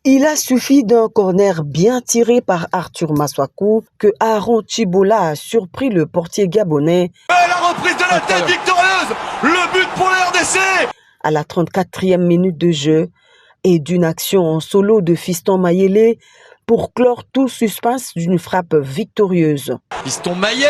Il a suffi d'un corner bien tiré par Arthur Massakou que Aaron Chibola a surpris le portier gabonais. La reprise de la tête victorieuse, le but pour la RDC. À la 34e minute de jeu et d'une action en solo de Fiston Mayele pour clore tout suspense d'une frappe victorieuse. Fiston Mayele.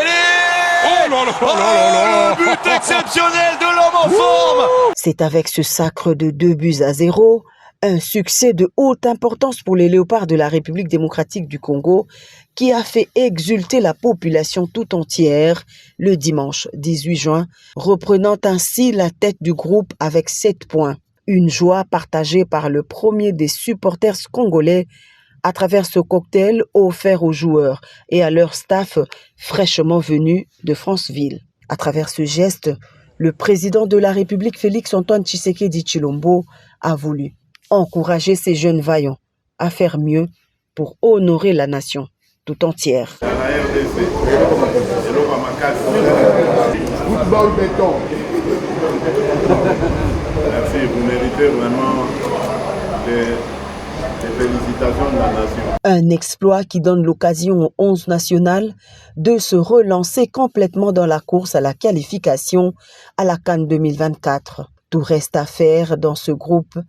Oh là là là là, le but exceptionnel de l'homme en forme. C'est avec ce sacre de 2-0, un succès de haute importance pour les léopards de la République démocratique du Congo qui a fait exulter la population tout entière le dimanche 18 juin, reprenant ainsi la tête du groupe avec 7 points. Une joie partagée par le premier des supporters congolais à travers ce cocktail offert aux joueurs et à leur staff fraîchement venus de Franceville. À travers ce geste, le président de la République Félix-Antoine Tshisekedi Tshilombo a voulu encourager ces jeunes vaillants à faire mieux pour honorer la nation tout entière. Merci, vous méritez vraiment des félicitations de la nation. Un exploit qui donne l'occasion aux 11 nationales de se relancer complètement dans la course à la qualification à la CAN 2024. Tout reste à faire dans ce groupe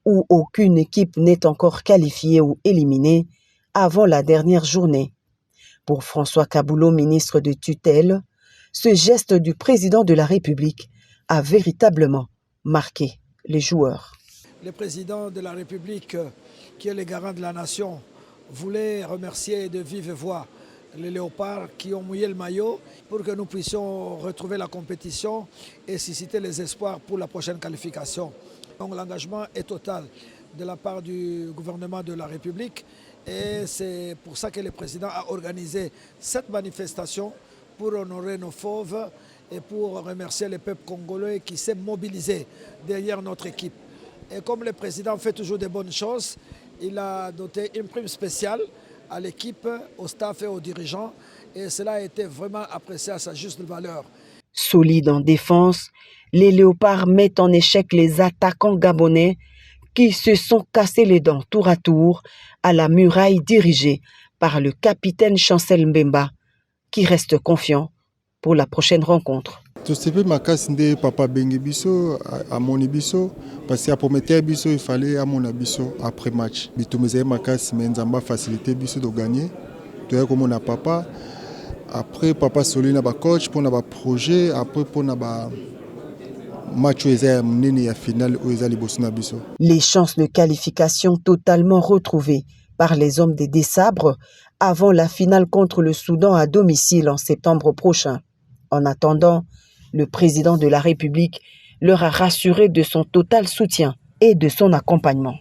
où aucune équipe n'est encore qualifiée ou éliminée avant la dernière journée. Pour François Kaboulot, ministre de tutelle, ce geste du président de la République a véritablement marqué les joueurs. Le président de la République, qui est le garant de la nation, voulait remercier de vive voix les léopards qui ont mouillé le maillot pour que nous puissions retrouver la compétition et susciter les espoirs pour la prochaine qualification. Donc l'engagement est total de la part du gouvernement de la République et c'est pour ça que le président a organisé cette manifestation pour honorer nos fauves et pour remercier le peuple congolais qui s'est mobilisé derrière notre équipe. Et comme le président fait toujours de bonnes choses, il a doté une prime spéciale à l'équipe, au staff et aux dirigeants et cela a été vraiment apprécié à sa juste valeur. Solides en défense, les léopards mettent en échec les attaquants gabonais qui se sont cassés les dents tour à tour à la muraille dirigée par le capitaine Chancel Mbemba, qui reste confiant pour la prochaine rencontre. Papa Bengebiso à Monibiso parce qu'à promettre biso il fallait à Monabiso après match. Bitumeze makas menzamba facilité biso de gagner. Tu comme on a papa après papa Solina ba coach pour na ba projet après pour na ba match final. Les chances de qualification totalement retrouvées par les hommes des Dessabres avant la finale contre le Soudan à domicile en septembre prochain. En attendant, le président de la République leur a rassuré de son total soutien et de son accompagnement.